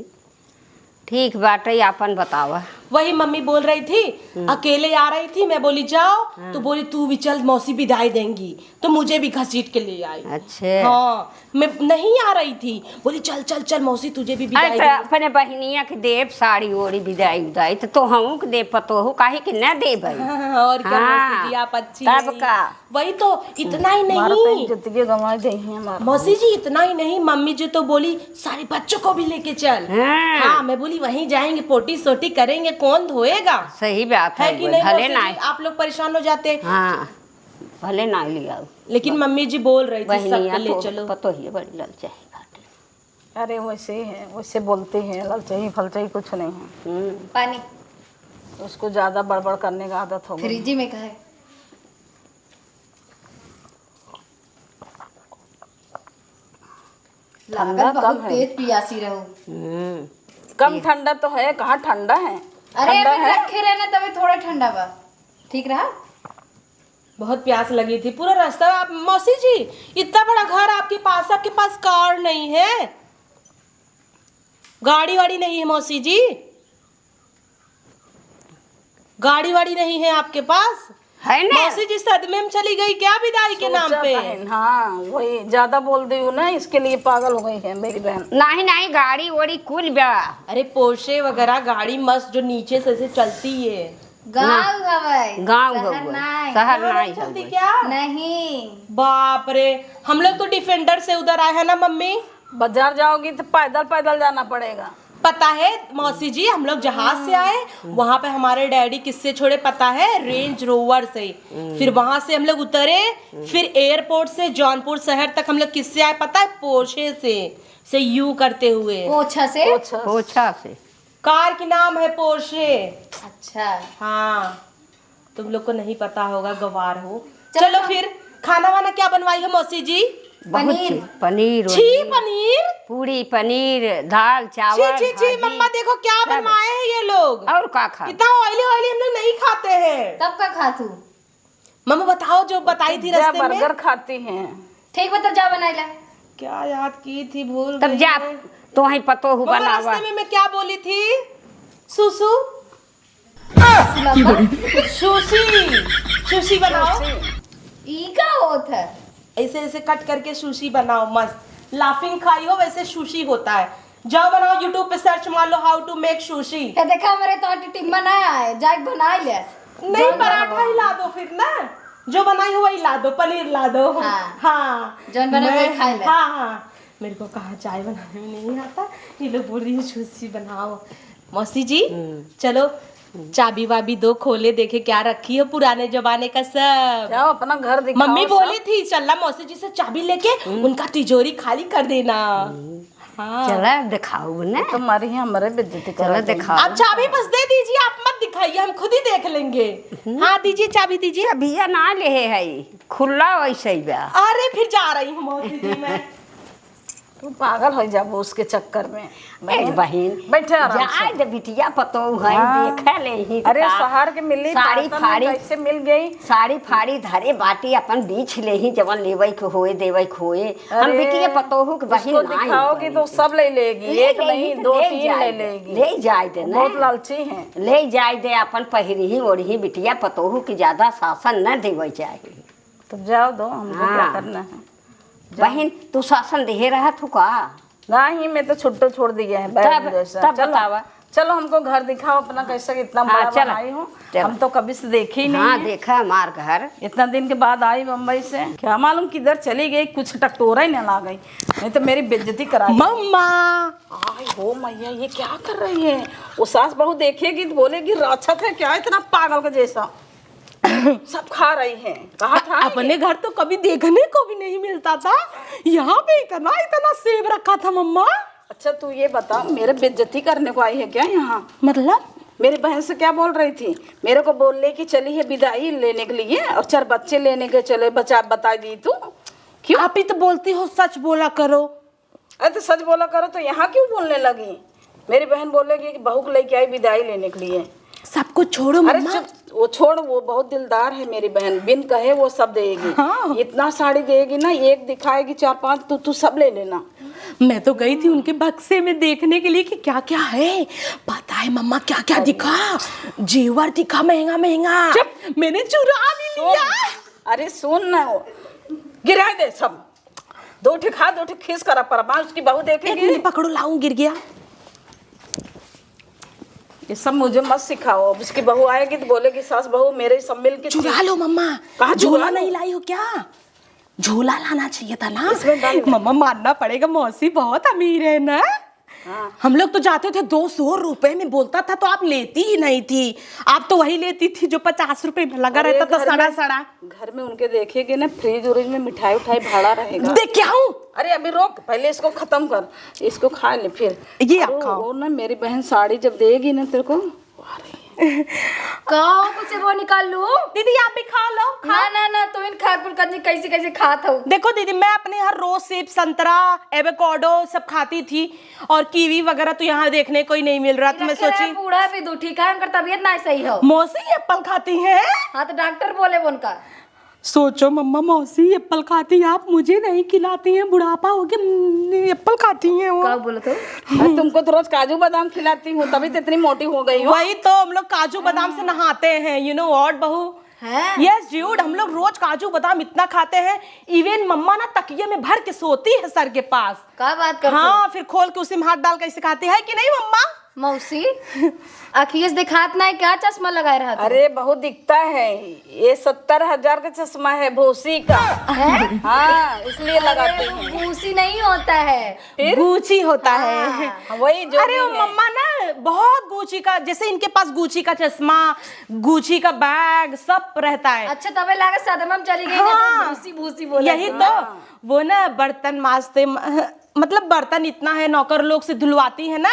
S1: ठीक बाटे अपन बतावा।
S4: वही मम्मी बोल रही थी, अकेले आ रही थी, मैं बोली जाओ, तो बोली तू भी चल, मौसी विदाई देंगी, तो मुझे भी घसीट के ले आई।
S1: अच्छे
S4: हाँ मैं नहीं आ रही थी, बोली चल चल चल मौसी तुझे भी विदाई
S1: अरे
S4: देंगी।
S1: अपने बहनिया के देव साड़ी ओड़ी विदाई उदाई तो हम के दे पतो हो काहे कि न दे भाई।
S4: हाँ, और क्या
S1: हाँ,
S4: मौसी जी आप अच्छी
S1: तब
S4: हैं।
S1: का।
S4: वही तो, इतना ही
S2: हमारा तो
S4: नहीं
S2: जितने गंवा दे हैं हमारा।
S4: मौसी जी, इतना ही नहीं, मम्मी जी तो बोली सारे बच्चों को भी लेके चल।
S1: हाँ।
S4: हाँ मैं बोली वहीं जाएंगे, पोटी सोटी करेंगे, कौन धोएगा?
S1: सही बात
S4: है
S1: है
S4: कि नहीं
S1: भले
S4: मौसी
S1: ना
S4: जी? आप लोग परेशान हो जाते हैं।
S1: हाँ भले ना लिया
S4: लेकिन मम्मी जी बोल रही थी सबको
S1: बहनिया
S4: ले चलो।
S1: तो पतो ही बड़ी ललचाई घाटी।
S2: अरे वैसे ही है, वैसे बोलते हैं, ललचाई फलचाई कुछ नहीं है।
S3: पानी
S2: उसको ज्यादा बड़बड़ करने का आदत हो गई।
S3: फ्रिज में कहा है।
S2: ठंडा
S3: लागत बहुत
S2: कम है।
S3: तेज पियासी रहूं।
S2: कम ठंडा तो है, कहाँ ठंडा है?
S3: अरे
S2: ठंडा
S3: अभी
S2: है।
S3: रखे रहना तभी थोड़ा ठंडा बा। ठीक रहा।
S4: बहुत प्यास लगी थी पूरा रास्ता। आप मौसी जी इतना बड़ा घर आपके पास कार नहीं है, गाड़ी वाड़ी नहीं है मौसी जी, गाड़ी वाड़ी नहीं है आपके पास?
S1: है ना
S4: मौसी जी सदमे में चली गई क्या विदाई के नाम
S2: सोचा
S4: पे?
S2: बहन, हाँ वही ज्यादा बोल दी हूँ ना, इसके लिए पागल हो गई है मेरी बहन।
S1: नहीं नहीं गाड़ी ओड़ी कुल बा
S4: अरे पोर्शे वगैरह गाड़ी मस्त जो नीचे से चलती है।
S3: गाँव हवाई
S1: गाँव
S3: शहर
S1: गौआ
S3: नहीं।
S1: शहर
S4: यहाँ
S1: नहीं
S4: चलती
S1: गौआ।
S4: क्या?
S3: नहीं
S4: बाप रे, हम लोग तो डिफेंडर से उधर आए हैं ना मम्मी।
S2: बाजार जाओगी तो पैदल पैदल जाना पड़ेगा।
S4: पता है मौसी जी, हम लोग जहाज से आए, वहां पे हमारे डैडी किससे छोड़े पता है? रेंज रोवर से। फिर वहां से हम लोग उतरे, फिर एयरपोर्ट से जौनपुर शहर तक हम लोग किससे आए पता है? पोर्शे से यू करते हुए।
S3: पोछा से।
S1: पोछा से
S4: कार की नाम है पोर्शे।
S3: अच्छा
S4: हाँ तुम लोग को नहीं पता होगा, गवार हो।
S3: चलो।
S4: चलो फिर खाना वाना क्या बनवाई है मौसी जी?
S1: बहुत
S3: पनीर।
S1: चीज, पनीर
S4: छी पनीर,
S1: पूरी पनीर दाल
S4: छी
S1: चावल
S4: छी छी
S1: भाजी,
S4: मम्मा देखो क्या
S1: सब।
S4: बनवाए हैं ये लोग।
S1: और का खा
S4: इतना ऑयली ऑयली हम लोग नहीं खाते हैं।
S3: तब का खा तू।
S4: मम्मा बताओ जो बताई थी
S2: जा
S4: रास्ते में।
S2: बर्गर खाती हैं।
S3: ठीक बता जा बनाइला।
S4: क्या याद की थी, भूल
S1: तब
S4: गई
S1: जा
S4: मैं।
S1: तो ही पतो हु
S4: मम्मा
S1: बनावा
S4: रास्ते में मैं क्या बोली थी? सुसु सुशी बनाओ।
S3: ई का होत है।
S4: ऐसे ऐसे कट करके सुशी बनाओ मस्त। लाफिंग खाई हो वैसे सुशी होता है। जाओ बनाओ, यूट्यूब पे सर्च मार लो हाउ टू मेक सुशी।
S3: ये देखा मेरे तो टिम्मा ना आए जाके बना ले।
S4: नहीं पराठा ही ला दो फिर ना, जो बनाई हो वही ला दो, पनीर ला दो।
S3: हाँ।
S4: हाँ
S3: जौन बना वही खा ले।
S4: हाँ हाँ मेरे को कहा चाय बनाने में नहीं आता, ये लोग बोल रही है सुशी बनाओ। मौसी जी चलो चाबी वाबी दो, खोले देखे क्या रखी है पुराने जमाने का सब।
S2: जाओ अपना घर दिखाओ।
S4: मम्मी
S2: सब।
S4: बोली थी चलना मौसी जी से चाबी लेके उनका तिजोरी खाली कर देना। हाँ
S1: चला दिखाओ ना
S2: तुम्हारी ही हमारे बेइज्जती
S1: चलो
S2: करा
S1: दिखाओ
S4: आप चाबी बस दे दीजिए, आप मत दिखाइए, हम खुद ही देख लेंगे। हाँ दीजिए चाबी दीजिए।
S1: भैया ना ले है खुला वैसे ही बा
S4: अरे फिर जा रही हूँ मौसी जी मैं।
S2: तू पागल हो जाबो उसके चक्कर में।
S1: ए बहन
S2: बैठे आराम से।
S1: जाए दे बिटिया पतो है
S2: हाँ।
S1: देख ले ही
S2: अरे
S1: का।
S2: शहर के मिली
S1: साड़ी
S2: तातन में
S1: फाड़ी
S2: कैसे मिल गई?
S1: साड़ी फाड़ी धरे बाटी अपन बीच ले ही जवन लेवई के होए देवई के होए हम
S2: अरे,
S1: बिटिया पतोहू के बहन
S2: उसको
S1: ना
S2: दिखाओगी तो सब ले लेगी, एक नहीं दो तीन ले लेगी।
S1: ले जाए दे
S2: बहुत
S1: ना
S2: लालची हैं।
S1: ले जाए दे अपन पहिरी ओढ़ी बिटिया पतोहू की ज्यादा शासन न देवे चाहिए।
S2: तो जाओ दो, हमको क्या
S1: हाँ।
S2: करना है?
S1: बहन तू शासन दे रहा तू का
S2: नहीं मैं तो छुट्टो छोड़ दिया है बैग जैसा।
S1: तब
S2: चलो
S1: बतावा।
S2: चलो हमको घर दिखाओ अपना, कैसा इतना
S1: हाँ,
S2: बड़ा
S1: चलो,
S2: बनाई हूँ।
S1: चलो।
S2: हम तो कभी से देखे ही नहीं
S1: हाँ
S2: है।
S1: देखा हमार घर
S2: इतना दिन के बाद आई बम्बई से, क्या मालूम किधर चली गई, कुछ टकटोरा ही न ला गई, नहीं तो मेरी बेइज्जती करा दी।
S4: मम्मा
S2: आय हो मैया, ये क्या कर रही है? वो सास बहू देखेगी तो बोलेगी राक्षस है क्या इतना पागल का जैसा। सब खा रही हैं। कहा था
S4: अपने घर तो कभी देखने को भी नहीं मिलता था, यहाँ पे इतना इतना सेब रखा था मम्मा।
S2: अच्छा तू ये बता, मेरे बेइज्जती करने को आई है क्या यहाँ?
S4: मतलब
S2: मेरी बहन से क्या बोल रही थी? मेरे को बोल ले कि चली है विदाई लेने के लिए और 4 बच्चे लेने के चले, बचा बता दी तू क्यों?
S4: आप ही तो बोलती हो सच बोला करो।
S2: अरे तो सच बोला करो तो यहाँ क्यों बोलने लगी? मेरी बहन बोलेगी कि बहू को लेके आई विदाई लेने के लिए।
S4: सब कुछ छोड़ो
S2: अरे
S4: मम्मा।
S2: चुप, वो छोड़, वो बहुत दिलदार है मेरी बहन, बिन कहे वो सब देगी।
S4: हाँ।
S2: इतना साड़ी देगी ना, एक दिखाएगी 4-5, तो तू सब ले लेना।
S4: मैं तो गई थी उनके बक्से में देखने के लिए कि क्या क्या है। पता है मम्मा क्या क्या दिखा? जेवर दिखा महंगा महंगा।
S2: चुप,
S4: मैंने चुरा भी लिया।
S2: अरे सुन ना, वो गिरा दे सब, 2 ठे खा 2 ठे खीस करा पर उसकी बहू
S4: एक
S2: देखेगी।
S4: मिनट पकड़ो, लाऊं, गिर गया।
S2: ये सब मुझे मत सिखाओ, अब उसकी बहू आएगी तो बोलेगी सास बहू मेरे सब मिल के
S4: चुरा लो मम्मा।
S2: कहाँ चुरा
S4: झोला
S2: लो?
S4: नहीं लाई हो क्या? झोला लाना चाहिए था ना।
S2: इसमें डाल दो।
S4: मम्मा मानना पड़ेगा, मौसी बहुत अमीर है ना। हम लोग तो जाते थे 200 रुपए में, बोलता था तो आप लेती ही नहीं थी। आप तो वही लेती थी जो 50 रुपए में लगा रहता था सड़ा सड़ा।
S2: घर में उनके देखेगे ना फ्रिज उरिज में मिठाई उठाई भाड़ा रहेगा।
S4: देख क्या हूँ।
S2: अरे अभी रोक, पहले इसको खत्म कर, इसको खा ले फिर
S4: ये आप
S2: और
S4: खाओ।
S2: वो ना मेरी बहन साड़ी जब देगी ना तेरे को,
S3: कहो कुछ वो निकाल लूं।
S4: दीदी आप भी खा लो।
S3: ना ना ना, तुम इन खाकुल का कैसे कैसे खात हो।
S4: देखो दीदी, मैं अपने हर रोज सेब, संतरा, एवोकाडो सब खाती थी, और कीवी वगैरह तो यहाँ देखने को ही नहीं मिल रहा, तो मैं सोची
S3: बूढ़ा भी दू ठीक है, उनका तबीयत ना सही हो।
S4: मौसी एप्पल खाती हैं।
S3: हाँ तो डॉक्टर बोले वो उनका।
S4: सोचो मम्मा, मौसी एप्पल खाती है, आप मुझे नहीं खिलाती हैं, बुढ़ापा हो गया, एप्पल खाती हैं वो।
S3: क्या बोले तो?
S2: तुमको तो रोज काजू बादाम खिलाती हूँ, तभी तो इतनी मोटी हो गई हो।
S4: वही तो, हम लोग काजू बादाम से नहाते हैं, यू नो व्हाट बहू। यस ड्यूड, हम लोग रोज काजू बादाम इतना खाते हैं, इवन मम्मा ना तकिए में भर के सोती है सर के पास।
S3: क्या बात करते?
S4: हाँ, फिर खोल के उसी में हाथ डाल के ऐसे खाती है कि नहीं मम्मा?
S3: मौसी अखियस दिखात ना है, क्या चश्मा लगाए रहा था?
S2: अरे बहुत दिखता है, ये 70,000 का चश्मा है भूसी का। हाँ इसलिए लगाती हूँ।
S3: भूसी नहीं होता है,
S4: गुची होता है।
S2: वही जो
S4: अरे वो मम्मा ना बहुत गुची का, जैसे इनके पास गुची का चश्मा, गुची का बैग सब रहता है।
S3: अच्छा तबे लागे सदमा में चली गई ना,
S4: हाँ।
S3: तो भूसी भूसी बोले।
S4: यही तो, वो ना बर्तन मांजते, मतलब बर्तन इतना है, नौकर लोग से धुलवाती है ना,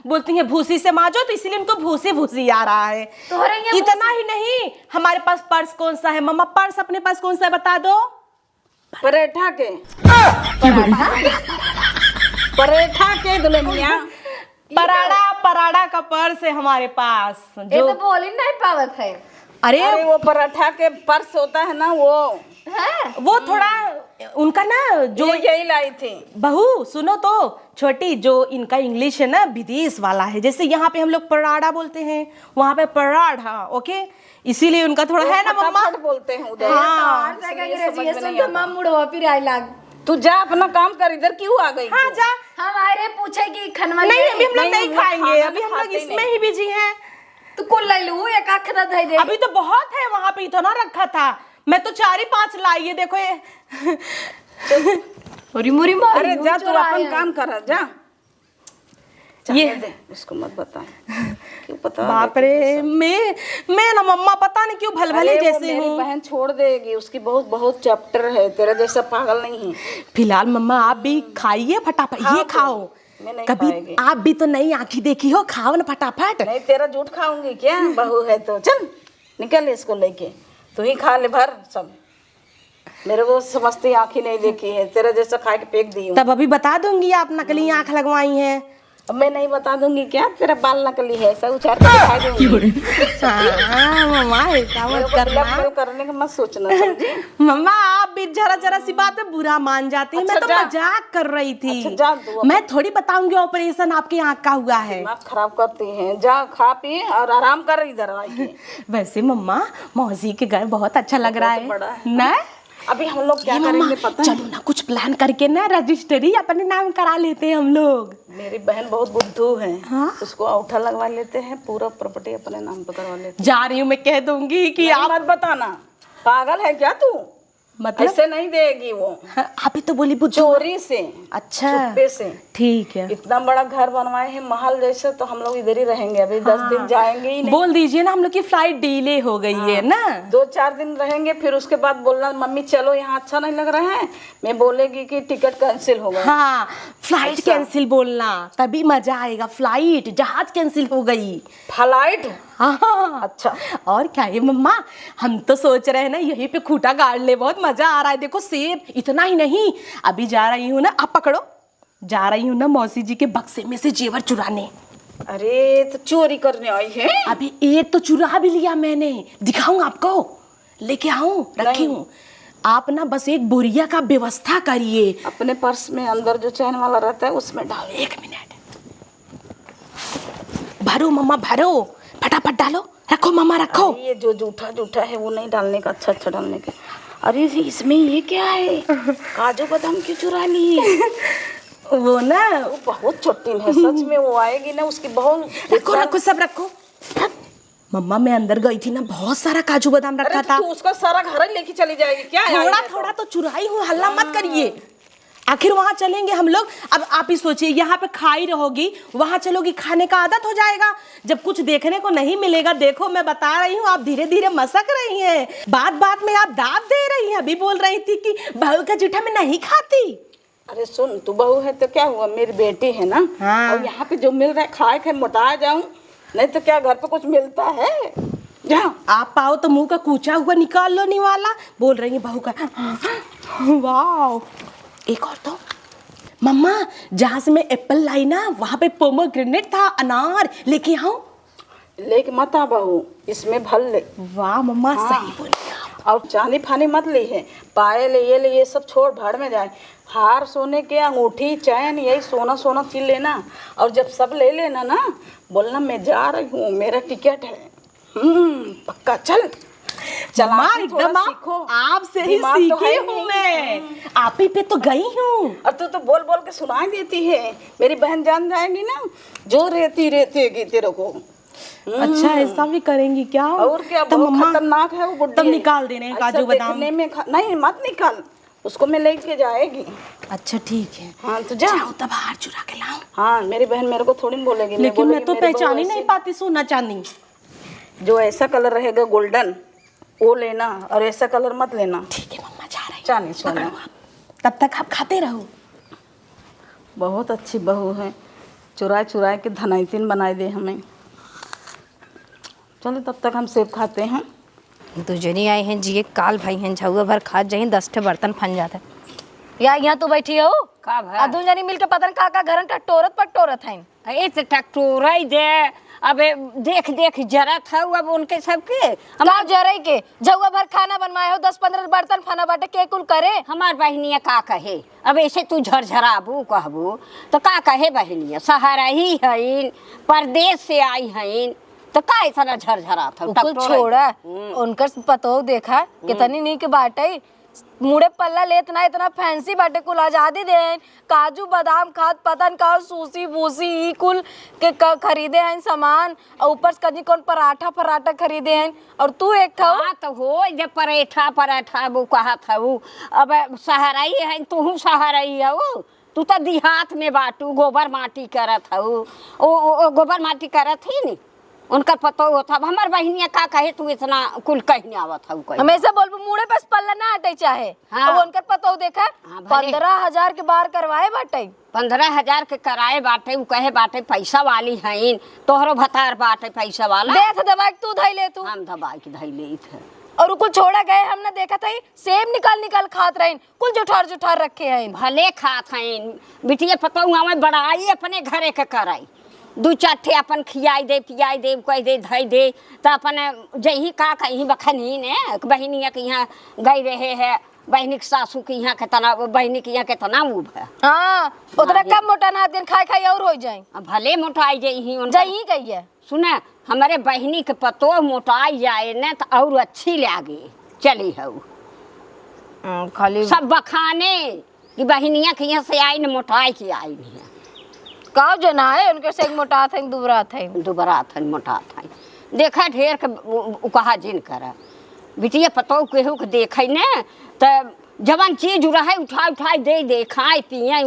S4: बोलती है भूसी से मांजो, तो इसीलिए उनको भूसी भूसी आ रहा है। इतना ही नहीं, हमारे पास पर्स कौन सा है मम्मा? पर्स अपने पास कौन सा है बता दो?
S2: पराठा के, पराठा के दुल्हनिया,
S4: पराड़ा का पर्स है हमारे पास,
S3: ये
S4: जो
S3: तो बोल ही नहीं पावत है।
S2: अरे वो पराठा के पर्स होता है ना,
S4: वो थोड़ा उनका ना जो
S2: यही लाई थी।
S4: बहू सुनो तो, छोटी जो इनका इंग्लिश है ना विदेश वाला है, जैसे यहाँ पे हम लोग पराठा बोलते हैं, वहाँ पे पराठा, ओके, इसीलिए उनका थोड़ा है ना मम्मा।
S2: फटाफट बोलते हैं उधर।
S4: हाँ,
S2: तू जा अपना काम कर, इधर क्यों आ गई?
S4: हाँ जा।
S3: हमारे पूछे कि खनवा
S4: नहीं अभी हम लोग नहीं
S2: हम लोग
S4: खाएंगे,
S2: खाना
S4: अभी हम लोग
S2: खाते
S4: इसमें ही बिजी हैं।
S3: तू कुल ले लू एक आख दे दे।
S4: अभी तो बहुत है वहाँ पे, इतना रखा था, मैं तो 4-5 लाई है, देखो ये।
S3: मुरी मुरी मारी।
S2: अरे जा तू अपन काम कर, जा।
S4: ये
S2: दे, उसको मत बता, क्यों पता?
S4: बाप रे, मैं ना मम्मा पता नहीं क्यों भलभले
S2: अरे वो
S4: जैसे
S2: मेरी
S4: हूँ।
S2: बहन छोड़ देगी, उसकी बहुत बहुत चैप्टर है, तेरा जैसा पागल नहीं है।
S4: फिलहाल मम्मा आप भी खाइए फटाफट, ये खाओ।
S2: मैं नहीं
S4: कभी
S2: खाएगी।
S4: आप भी तो नई आंखी देखी हो, खाओ ना फटाफट।
S2: नहीं तेरा झूठ खाऊंगी क्या? बहू है तो चल निकल इसको लेके, तू ही खा ले भर सब। मेरे को समझती आंखें नहीं देखी है, तेरा जैसा खा के फेंक दी हूँ।
S4: तब अभी बता दूंगी आप नकली आंख लगवाई हैं।
S2: अब मैं नहीं बता दूंगी क्या? तेरा बाल नकली है, सब उछाड़ के दिखा दूंगी।
S4: हाँ मम्मा ऐसा मत करना।
S2: ब्लैकमेल करने का मत सोचना, समझी?
S4: मम्मा आप भी जरा जरा सी बात पे बुरा मान जाती हैं। मैं तो
S2: जा।
S4: मजाक कर रही थी।
S2: अच्छा, जा तू अब।
S4: मैं थोड़ी बताऊंगी ऑपरेशन आपके आंख का हुआ है।
S2: दिमाग खराब करती हैं, जा खा पी और आराम कर इधर आके।
S4: वैसे मम्मा मौसी के घर बहुत अच्छा लग रहा
S2: बहुत बड़ा
S4: है
S2: है।
S4: ना?
S2: अभी हम लोग क्या करेंगे पता है?
S4: चलो ना कुछ प्लान करके ना रजिस्ट्री अपने नाम करा लेते हैं हम लोग।
S2: मेरी बहन बहुत बुद्धू है,
S4: हाँ?
S2: उसको औठा लगवा लेते हैं, पूरा प्रॉपर्टी अपने नाम पे करवा लेते
S4: जा रही हूँ, मैं कह दूंगी कि
S2: हैं।
S4: आप
S2: मत बताना, पागल है क्या तू?
S4: मतलब
S2: ऐसे नहीं देगी वो,
S4: आप ही तो बोली बुद्धू।
S2: चोरी से,
S4: अच्छा
S2: छुपे से।
S4: ठीक है,
S2: इतना बड़ा घर बनवाए हैं महल जैसे, तो हम लोग इधर ही रहेंगे अभी। 10 दिन जाएंगे ही नहीं।
S4: बोल दीजिए ना हम लोग की फ्लाइट डिले हो गई है ना।
S2: 2-4 दिन रहेंगे, फिर उसके बाद बोलना मम्मी चलो यहाँ अच्छा नहीं लग रहा है, मैं बोलेगी कि टिकट कैंसिल हो गया।
S4: हाँ फ्लाइट कैंसिल बोलना, तभी मजा आएगा। फ्लाइट जहाज कैंसिल हो गई।
S2: फ्लाइट?
S4: हाँ
S2: अच्छा।
S4: और क्या है मम्मा, हम तो सोच रहे हैं ना यहीं पे खूंटा गाड़ ले, बहुत मजा आ रहा है। देखो सेब, इतना ही नहीं, अभी जा रही हूँ ना, आप पकड़ो, जा रही हूँ ना मौसी जी के बक्से में से जेवर चुराने।
S2: अरे तो चोरी करने आई है?
S4: अभी एक तो चुरा भी लिया मैंने, दिखाऊं आपको, लेके आऊं, रखी हूँ। आप ना बस एक बोरिया का व्यवस्था करिए।
S2: अपने पर्स में अंदर जो चैन वाला रहता है उसमें डाल।
S4: 1 मिनट, भरो मम्मा भरो, फटाफट डालो, रखो मम्मा रखो।
S2: ये जो जूठा जूठा है वो नहीं डालने का, अच्छा अच्छा डालने का। अरे इसमें ये क्या है? काजू बादाम क्यों चुरा ली?
S4: वो ना
S2: वो बहुत चोटिन है सच में, वो आएगी ना उसकी बहुत।
S4: रखो रखो सब रखो। मम्मा मैं अंदर गई थी ना, बहुत सारा काजू बादाम रखा था।
S2: तू उसका सारा घर ही लेके चली जाएगी क्या?
S4: थोड़ा थोड़ा तो चुराई हूँ, हल्ला मत करिए। आखिर वहाँ चलेंगे हम लोग। अब आप ही सोचिए, यहाँ पे खाई रहोगी, वहाँ चलोगी, खाने का आदत हो जाएगा। जब कुछ देखने को नहीं मिलेगा, देखो मैं बता रही हूँ, आप धीरे धीरे मसक रही हैं, बात बात में आप दाब दे रही हैं। अभी बोल रही थी कि बहू का जूठा मैं नहीं खाती।
S2: अरे सुन, तू बहू है तो क्या हुआ, मेरी बेटी है ना।
S4: हाँ।
S2: और यहाँ पे जो मिल रहा है खाए खाए मोटा जाऊं, नहीं तो क्या घर पे कुछ मिलता है। जा
S4: आप पाओ तो मुंह का कूचा हुआ निकाल लो नहीं वाला। बोल रही है बहू का। वाह, एक और तो मम्मा, जहाँ से मैं एप्पल लाई ना, वहाँ पे पोमोग्रेनेट था, अनार लेके आओ।
S2: लेके मत आ बहू, इसमें भल ले।
S4: वाह मम्मा,
S2: हाँ।
S4: सही बोली आप।
S2: और चांदी फानी मत ली है, पायल ये सब छोड़, भाड़ में जाए। हार सोने के, अंगूठी, चैन, यही सोना सोना चीज लेना। और जब सब ले लेना ना, बोलना मैं जा रही हूँ, मेरा टिकट है। पक्का चल।
S4: मम्मा
S2: चलाकी थोड़ा
S4: एकदम
S2: सीखो,
S4: आपसे ही
S2: दिमाग तो है
S4: सीखी हूँ
S2: नहीं।
S4: मैं। आप ही पे तो गई हूँ।
S2: और तू तो बोल बोल के सुनाई देती है, मेरी बहन जान जाएगी ना, जो रहती रहती तेरे को।
S4: अच्छा, ऐसा भी करेंगी क्या?
S2: और क्या,
S4: तब
S2: बहुत
S4: मम्मा
S2: खतरनाक है वो बुड्ढी।
S4: तब निकाल देने
S2: ऐसा
S4: काजू बादाम।
S2: देखने में नहीं, मत निकाल, उसको मैं लेके जाएगी।
S4: अच्छा ठीक है।
S2: हाँ तो जा।
S4: जाओ तब हार चुरा के लाओ।
S2: हाँ, मेरी बहन मेरे को थोड़ी बोलेगी,
S4: लेकिन मैं तो
S2: मेरी बहू
S4: पहचान ही
S2: ऐसे-
S4: नहीं पाती सोना चांदी।
S2: जो ऐसा कलर रहेगा गोल्डन, वो लेना, और ऐसा कलर मत लेना।
S4: ठीक है मम्मा, जा रही
S2: चांदी सोना।
S4: हूँ। तब तक आप खाते रहो।
S2: बहुत अच्छी बहू है, चुराए चुराए के धनाइतिन बनाए दे हमें। चलो तब तक हम सेब खाते हैं।
S5: दुजनी आई हैं जिए काल भाई हैं, झुआ भर खा जाए 10 ठे बर्तन फन जाता है। या यहाँ तू बैठी हो
S1: का भा?
S5: अदू जनी मिल के पतन का घरन टटोरत पटोरत हैं।
S1: ए तो टकटोराई दे, अबे देख देख जरा था अब उनके सबके।
S5: हमार जरई के झुआ भर खाना बनवाए हो, 10-15 बर्तन फना बाटे के कुल करे।
S1: हमार बहनिया का कहे, अब ऐसे तू झरझराबू कहबू तो का कहे बहनिया, सहारा ही हईन, परदेश से आई हईन, तो का ऐसा झरझरा था।
S5: कुल छोड़ा, उनकर पतो देखा कितनी नीक बाटे, मुड़े पल्ला लेत ना, इतना फैंसी बाटे, कुल आजादी देन, काजू बादाम खाद पतन का सूसी भूसी ई कुल के खरीदे हैं सामान, और ऊपर से कहीं कौन पराठा खरीदे हैं। और तू एक था
S1: हाँ तो हो जब पराठा वो कहा था वो, अब सहाराई है, तू सहाराई है वो, तू तो देहात में बाटू गोबर माटी करत हूँ, ओ गोबर माटी करत ही नहीं, उनका पतो होता। हमार बहनिया का कहे तू इतना कुल कहने आवत हूँ।
S5: हमेशा बोलबो मुड़े पे पल्ला ना हटे चाहे।
S1: हाँ।
S5: अब उनकर पतो देखा
S1: हाँ, भले।
S5: 15,000 के बाहर करवाए बाटे।
S1: 15,000 के कराए बाटे, वो कहे बाटे पैसा वाली हईन, तोहरो भतार बाटे पैसा वाला।
S5: देख दबाई तू धई ले तू।
S1: हम दबाई के धई ले थे।
S5: और कुल छोड़ा गए, हमने देखा था सेब निकाल खात रहे, कुल जुठार रखे हैं।
S1: भले खात हईन, बिटिया पतो हमें बड़ाई अपने घरे के कराई, 2-4 ठे अपन खियाई दे पियाई दे, कह दे धई दे, तो अपन जही का कहीं बखनी ने बहनिया के यहाँ गई रहे है, बहनी के सासू के यहाँ कितना, बहनी के यहाँ कितना उब है।
S5: हाँ, उतना कम मोटा ना दिन खाए और हो जाए।
S1: भले मोटाई जही
S5: जही कही है।
S1: सुने, हमारे बहनी के पतो मोटाई जाए न तो और अच्छी लागे चली है।
S5: खाली
S1: सब बखाने कि बहनिया के यहाँ से आई न मोटाई की आई नहीं है।
S5: का जना है उनके से मोटा थे दुबरा थे,
S1: दुबरा था मोटा था, देखा ढेर के कहा जिन कर बिटिया पतो केहू के देखे न, तो जवन चीज रहे उठाई दे खाए पिए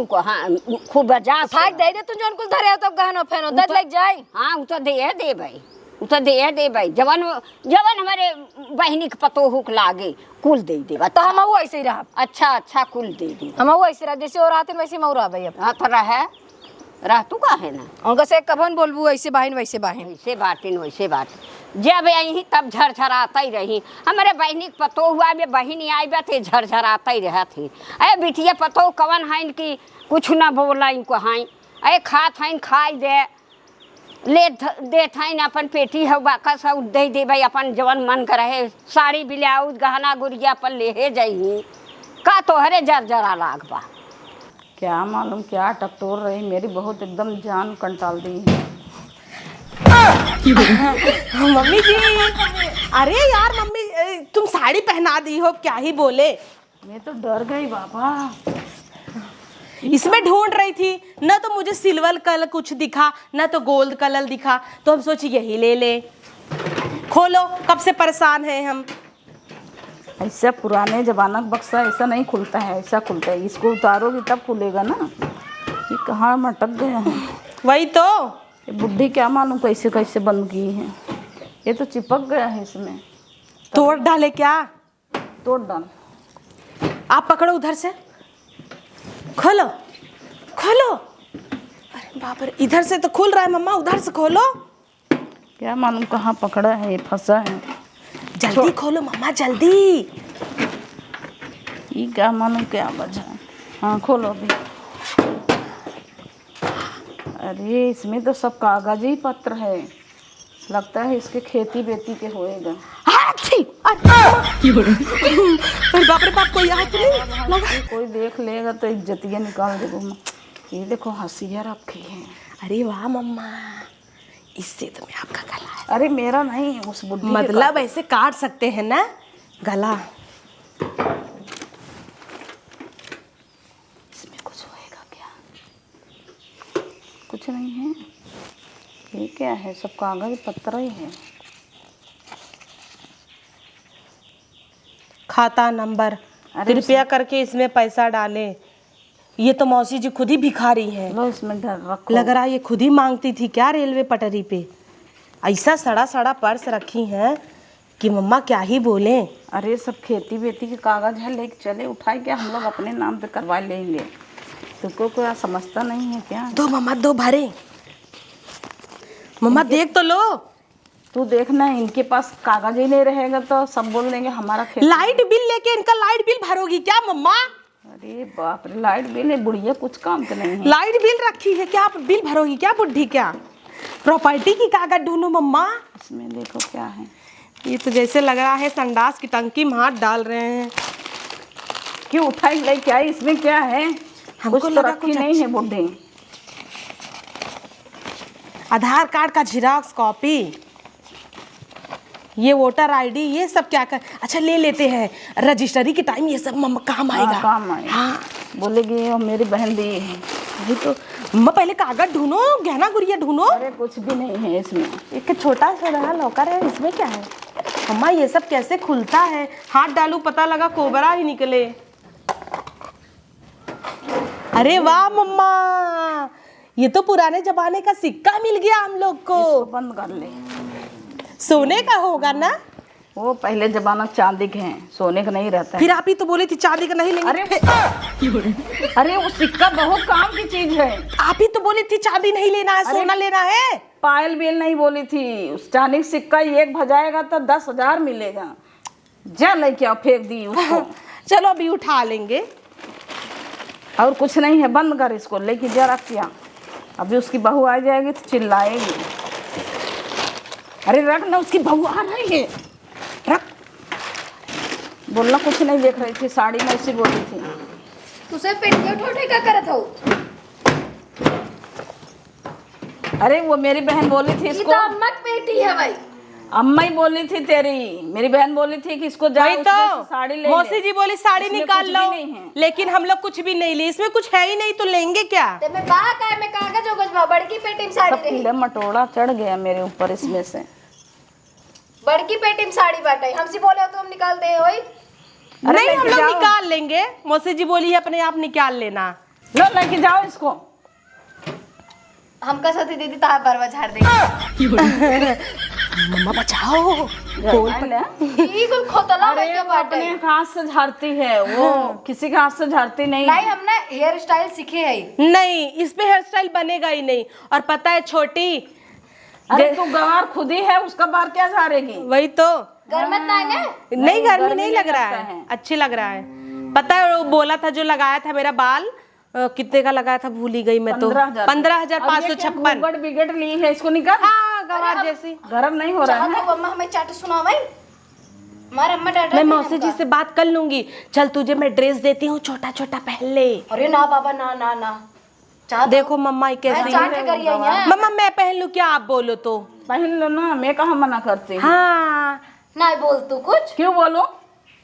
S1: खूब बजा
S5: फाक दे दे तू जौन कुल धरे हो तब गहनो फेनो दत लग जाए।
S1: हाँ उ तो दे भाई, उ तो दे भाई, जवन हमारे बहनी के पतो हुक लागे कुल दे दे।
S5: तो हम ऐसे ही रहा।
S1: अच्छा कुल दे दे।
S5: हम ऐसे रहा, जैसे और आते वैसे मऊरा भाई। अब
S1: हाँ तो रह तू का है ना,
S5: उनका से कभन बोलबू ऐसे बहन वैसे बहन।
S1: वैसे बाटिन वैसे बात, जब यही तब झरझराता ही रही। हमारे बहनी के पतो हुआ में बहनी आई बा थे झरझराता ही रहा थी। अरे बिटिया पतो कवन है कि कुछ ना बोला इनको हाई, अरे खात हैं खाई दे ले देत हैं अपन पेटी है बाकस है दे दे भाई, अपन जवन मन कर रहे साड़ी ब्लाउज गहना गुड़िया अपन ले जाई का तोहरे झरझरा लाग बा।
S2: क्या मालूम क्या टकटोर रही, मेरी बहुत एकदम जान कंटाल दी है।
S4: मम्मी जी, अरे यार मम्मी तुम साड़ी पहना दी हो, क्या ही बोले।
S2: मैं तो डर गई बाबा,
S4: इसमें ढूंढ रही थी, न तो मुझे सिल्वर कलर कुछ दिखा, न तो गोल्ड कलर दिखा, तो हम सोचे यही ले ले। खोलो, कब से परेशान हैं हम।
S2: ऐसा पुराने जमाना का बक्सा ऐसा नहीं खुलता है, ऐसा खुलता है। इसको उतारोगी तब खुलेगा ना। ये कहाँ मटक गया है?
S4: वही तो।
S2: ये बुढ़ी क्या मालूम कैसे कैसे बंद की है। ये तो चिपक गया है इसमें।
S4: तोड़ डाले क्या?
S2: तोड़ डाल।
S4: आप पकड़ो उधर से, खोलो खोलो। अरे बाप रे, इधर से तो खुल रहा है मम्मा, उधर से खोलो।
S2: क्या मालूम कहाँ पकड़ा है, ये फंसा है।
S4: जल्दी खोलो मम्मा जल्दी।
S2: ये क्या मालूम क्या वजह है। हाँ खोलो अभी। अरे इसमें तो सब कागज ही पत्र है, लगता है इसके खेती बेती के होएगा।
S4: अरे बाप रे बाप, कोई आए तो नहीं लगा।
S2: कोई देख लेगा तो इज्जतिया निकाल देगा। ये देखो हंसिया रखी है।
S4: अरे वाह मम्मा, इससे तो मैं आपका गला है।
S2: अरे मेरा नहीं, उस बुढ़ी के
S4: मतलब ऐसे काट सकते हैं ना गला।
S2: इसमें कुछ होएगा क्या? कुछ नहीं है। ये क्या है? सब कागज पत्र ही है।
S4: खाता नंबर, कृपया करके इसमें पैसा डालें। ये तो मौसी जी खुद ही भिखारी है।
S2: लो इसमें रखो।
S4: लग रहा है ये खुद ही मांगती थी क्या रेलवे पटरी पे। ऐसा सड़ा सड़ा पर्स रखी है कि मम्मा क्या ही बोले।
S2: अरे सब खेती बेती के कागज है, लेके चले उठाए क्या, हम लोग अपने नाम पे करवा लेंगे। तुमको क्या समझता नहीं है क्या?
S4: दो मम्मा दो भरे। मम्मा देख तो लो।
S2: तू देखना, इनके पास कागज ही नहीं रहेगा तो सब बोल देंगे हमारा खेती।
S4: लाइट बिल लेके इनका लाइट बिल भरोगी क्या मम्मा?
S2: अरे बाप रे, लाइट बिल है, बुढ़िया कुछ काम तो नहीं है।
S4: लाइट बिल रखी है क्या? आप बिल भरोगी क्या बुढ़ी? क्या प्रॉपर्टी की कागज ढूंढो मम्मा।
S2: इसमें देखो क्या है।
S4: ये तो जैसे लग रहा है संडास की टंकी में हाथ डाल रहे हैं।
S2: क्यों उठाई लाई? क्या है इसमें? क्या है?
S4: हमको
S2: कुछ तो
S4: लगा
S2: रखी
S4: कुछ
S2: नहीं है बुढ़ी।
S4: आधार कार्ड का झेरॉक्स कॉपी, ये वोटर आईडी, ये सब क्या कर। अच्छा ले लेते हैं, रजिस्ट्री के टाइम ये सब मम्मा काम आएगा।
S2: हाँ, काम आएगा।
S4: हाँ
S2: बोलेगी ये मेरी बहन दी है।
S4: वही तो मम्मा, पहले कागज ढूंढो, गहना गुड़िया ढूंढो।
S2: अरे कुछ भी नहीं है इसमें।
S4: एक छोटा सा रहा लॉकर है, इसमें क्या है मम्मा? ये सब कैसे खुलता है? हाथ डालू पता लगा कोबरा ही निकले। अरे वाह मम्मा, ये तो पुराने जमाने का सिक्का मिल गया हम लोग को।
S2: इसको बंद कर ले।
S4: सोने का होगा ना?
S2: वो पहले जमाना चांदी के हैं, सोने का नहीं रहता है।
S4: फिर आप ही तो बोली थी चांदी का नहीं लेंगे।
S2: अरे वो सिक्का बहुत काम की चीज है।
S4: आप ही तो बोली थी चांदी नहीं लेना है, सोना लेना है।
S2: पायल बेल नहीं बोली थी। उस चांदी का सिक्का एक भजाएगा तो 10,000 मिलेगा। जा लेके आओ, फेंक दी उसको।
S4: चलो अभी उठा लेंगे।
S2: और कुछ नहीं है, बंद कर इसको, लेके जा रख क्या। अभी उसकी बहू आ जाएगी तो चिल्लाएगी। अरे रख ना, उसकी बहू आ रही है, रख। बोलना कुछ नहीं देख रही थी, साड़ी में उसी बोली थी।
S3: तुझे पेटिया उठे क्या करत हो?
S2: अरे वो मेरी बहन बोली थी
S3: ये
S2: इसको।
S3: तो अम्मा की बेटी है भाई।
S2: अम्मा ही बोली थी तेरी, मेरी बहन बोली थी कि इसको जा
S4: वही
S2: उसमें से
S4: तो
S2: साड़ी ले
S4: मौसी
S2: ले।
S4: जी बोली साड़ी
S2: इसमें
S4: निकाल
S2: कुछ
S4: लो,
S2: भी नहीं है।
S4: लेकिन हम लोग कुछ भी नहीं लिए। इसमें कुछ है ही नहीं तो लेंगे क्या?
S3: ते में बा का में कागज हो गज बा, बड़की पेटी में साड़ी
S2: सब
S3: रही।
S2: कीड़ा मटोड़ा चढ़ गया मेरे ऊपर इसमें से।
S3: बड़की पेटी में साड़ी बाटे, हमसे बोले हो तो हम निकाल दे होई।
S2: अरे
S4: नहीं हम
S2: लेके
S4: लोग
S2: जाओ।
S4: निकाल लेंगे। मौसी जी बोली है अपने आप निकाल लेना।
S2: लो लेके जाओ इसको।
S3: हमका सती दीदी ताहा परवा झाड़ देगी।
S4: मम्मा बचाओ।
S3: ई कुल खोतला
S2: अरे
S3: के
S2: वो
S3: बाटे।
S2: अपने हाथ से झाड़ती है, वो किसी के हाथ से झाड़ती नहीं।
S3: नहीं, हमने हेयर स्टाइल सीखे है।
S4: नहीं, इस पे हेयर स्टाइल बनेगा ही नहीं। और पता है छोटी,
S2: अरे तू गंवार खुद ही है, उसका बार क्या झाड़ेगी?
S4: वही तो
S3: घर में ना है ना।
S4: नहीं गर्मी
S2: गर्मी
S4: नहीं लग
S2: नहीं
S4: रहा
S2: लगता
S4: है,
S2: है।
S4: अच्छी लग रहा है। पता है वो बोला था जो लगाया था मेरा बाल, कितने का लगाया था भूल ही गई मैं तो। 15,556।
S2: गड़ बिगड़ ली है, इसको निकाल।
S4: हाँ गवार जैसी।
S2: गरम नहीं हो रहा
S3: चाहो
S2: है।
S3: तो अम्मा हमें चाट सुनाओ भाई। हमारा अम्मा डांट
S4: मैं
S3: रही है
S4: मौसी जी
S3: हमका।
S4: से बात कर लूंगी। चल तुझे मैं ड्रेस देती हूँ, छोटा छोटा पहन ले।
S3: अरे ना बाबा, ना ना ना। चाह
S4: देखो मम्मा ये कैसी
S3: चाट करिए यहाँ।
S4: मम्मा मैं पहन लूं क्या? आप बोलो तो।
S2: पहन लो ना, मैं कहाँ मना करती हूँ।
S4: हाँ
S3: ना बोल तू कुछ।
S2: क्यों बोलो?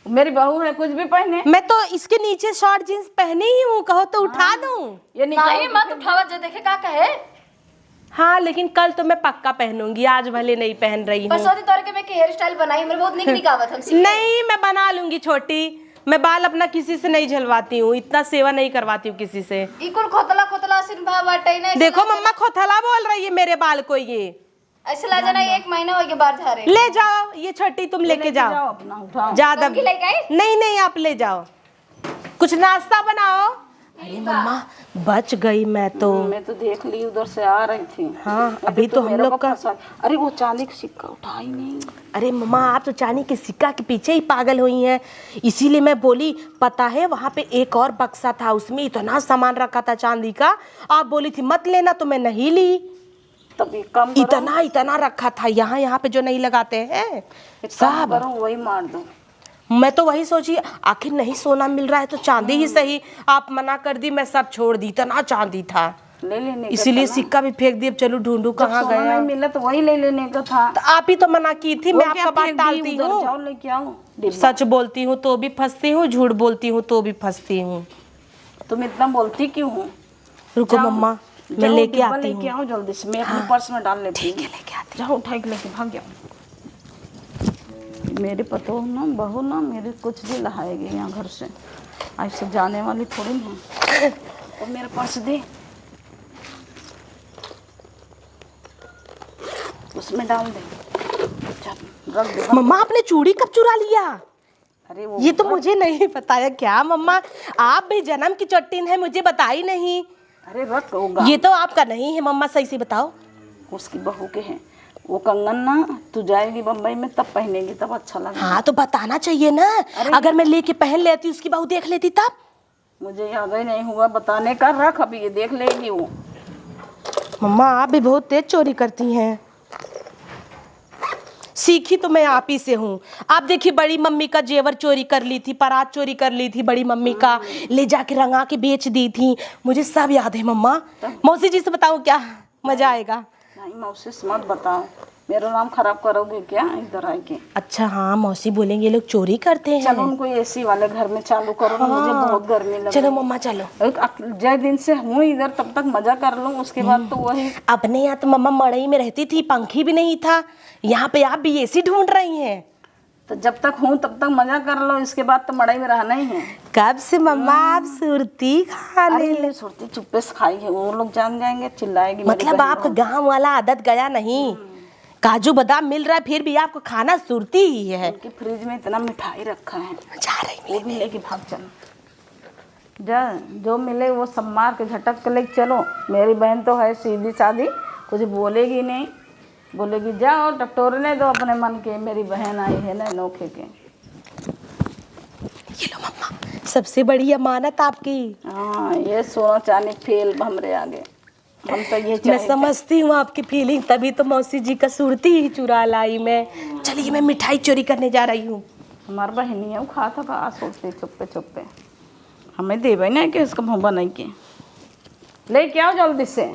S2: मेरी बहू है, कुछ भी पहने।
S4: मैं तो इसके नीचे शॉर्ट जींस पहनी ही हूँ, कहो तो उठा दूं।
S2: ये निकाल
S3: नहीं मत उठावा, जो देखे का कहे।
S4: हाँ लेकिन कल तो मैं पक्का पहनूंगी, आज भले नहीं पहन रही
S3: पर
S4: हूँ।
S3: सोती तौर के मैं हेयर स्टाइल बनाई मेरे बहुत निक निकावत हम
S4: नहीं मैं बना लूंगी छोटी, मैं बाल अपना किसी से नहीं झलवाती हूँ, इतना सेवा नहीं करवाती हूँ किसी से।
S3: इकुल खोतला खोतला सिन भा बाटे ना
S4: देखो मम्मा खोथला बोल रही है मेरे बाल को, ये
S3: ऐसे ला जाना 1 महीना हो गया बाहर जा रहे
S4: ले जाओ ये छठी तुम लेके जाओ
S2: अपना उठाओ।
S4: ज्यादा
S3: की लेके आई
S4: नहीं आप ले जाओ, कुछ नाश्ता बनाओ। अरे मम्मा बच गई मैं तो।
S2: मैं तो देख ली उधर से आ रही थी।
S4: हाँ अभी तो हम लोग का।
S2: अरे वो चांदी का सिक्का उठा ही नहीं।
S4: अरे मम्मा आप तो चांदी के सिक्का के पीछे ही पागल हुई हैं, इसीलिए मैं बोली। पता है वहाँ पे एक और बक्सा था, उसमें इतना सामान रखा था चांदी का, आप बोली थी मत लेना तो मैं नहीं ली।
S2: तभी कम
S4: इतना रखा था, यहाँ पे जो नहीं लगाते हैं सब
S2: वही मार दो।
S4: मैं तो वही सोची आखिर नहीं सोना मिल रहा है तो चांदी ही सही, आप मना कर दी, मैं सब छोड़ दी, इतना चांदी था
S2: ले लेने
S4: इसीलिए सिक्का भी फेंक दी। अब चलो ढूंढू कहाँ गया।
S2: नहीं मिला तो वही ले लेने का था।
S4: तो आप ही तो मना की थी, मैं आपका बात टालती हूँ।
S2: जाओ लेके आओ।
S4: सच बोलती हूँ तो भी फंसती हूँ, झूठ बोलती हूँ तो भी फंसती हूँ।
S2: तुम इतना बोलती क्यों हो?
S4: रुको मम्मा मैं लेके आती
S2: लेके
S4: हूँ।
S2: आओ जल्दी से, मैं अपने पर्स में डाल लेती हूँ।
S4: लेके आती
S2: जाओ उठा के लेके भाग जाओ। मेरे पतो ना बहू ना मेरे कुछ भी लहाएगी यहाँ घर से, ऐसे जाने वाली थोड़ी ना। तो मेरा पर्स दे, उसमें डाल दे, रख दे।
S4: मम्मा आपने चूड़ी कब चुरा लिया?
S2: अरे वो
S4: ये तो मुझे नहीं बताया। क्या मम्मा आप भी जन्म की चट्टीन है, मुझे बताई नहीं।
S2: अरे रख होगा,
S4: ये तो आपका नहीं है मम्मा, सही से बताओ।
S2: उसकी बहू के हैं वो कंगन ना, तू जाएगी बम्बई में तब पहनेगी तब अच्छा लगेगा।
S4: हाँ तो बताना चाहिए ना, अगर मैं लेके पहन लेती उसकी बहू देख लेती तब।
S2: मुझे याद ही नहीं हुआ बताने का, रख अभी ये देख लेगी वो।
S4: मम्मा आप भी बहुत तेज चोरी करती हैं। सीखी तो मैं आप ही से हूँ। आप देखिए बड़ी मम्मी का जेवर चोरी कर ली थी, परात चोरी कर ली थी, बड़ी मम्मी का ले जाके रंगा के बेच दी थी, मुझे सब याद है मम्मा। मौसी जी से बताऊँ क्या, मजा आएगा।
S2: नहीं मौसी से मत बताओ, मेरा नाम खराब करोगे क्या इधर आके।
S4: अच्छा हाँ मौसी बोलेंगे ये लोग चोरी करते हैं।
S2: चलो उनको एसी वाले घर में चालू करो ना, मुझे बहुत गर्मी लग
S4: चलो मम्मा चलो।
S2: जय दिन से हूँ इधर, तब तक मजा कर लूँ, उसके बाद तो वही।
S4: अपने यहाँ तो मम्मा मड़ई में रहती थी, पंखी भी नहीं था, यहाँ पे आप भी एसी ढूंढ रही हैं।
S2: तो जब तक हूँ तब तक मजा कर लो, इसके बाद तो मड़ाई में रहना ही है।
S4: कब से मम्मा आप सुरती खाने?
S2: अरे सुरती चुप्पे से खाई है, वो लोग जान जाएंगे चिल्लाएगी।
S4: मतलब आपका गांव वाला आदत गया नहीं, काजू बादाम मिल रहा है फिर भी आपको खाना सुरती ही है।
S2: उनकी फ्रिज में इतना मिठाई रखा है,
S4: जा रही
S2: वो भी लेके भाग चलो। जा जो मिले वो सब मार के झटक के लेके चलो। मेरी बहन तो है सीधी सादी, कुछ बोलेगी नहीं, बोलेगी जाओ टटोरने दो अपने मन के, मेरी बहन आई है ना नोखे के।
S4: ये लो मम्मा, सबसे बड़ी अमानत आपकी।
S2: हाँ ये सोना चांदी फेल हमरे आगे, हम तो ये
S4: मैं समझती हूँ आपकी फीलिंग, तभी तो मौसी जी का सुरती ही चुरा लाई मैं। चलिए मैं मिठाई चोरी करने जा रही हूँ।
S2: हमारा बहनी है वो खाता था सोचती चुप्पे चुप्पे, हमें देवे ना कि उसका मुँह बनाई के लेके आओ जल्दी से।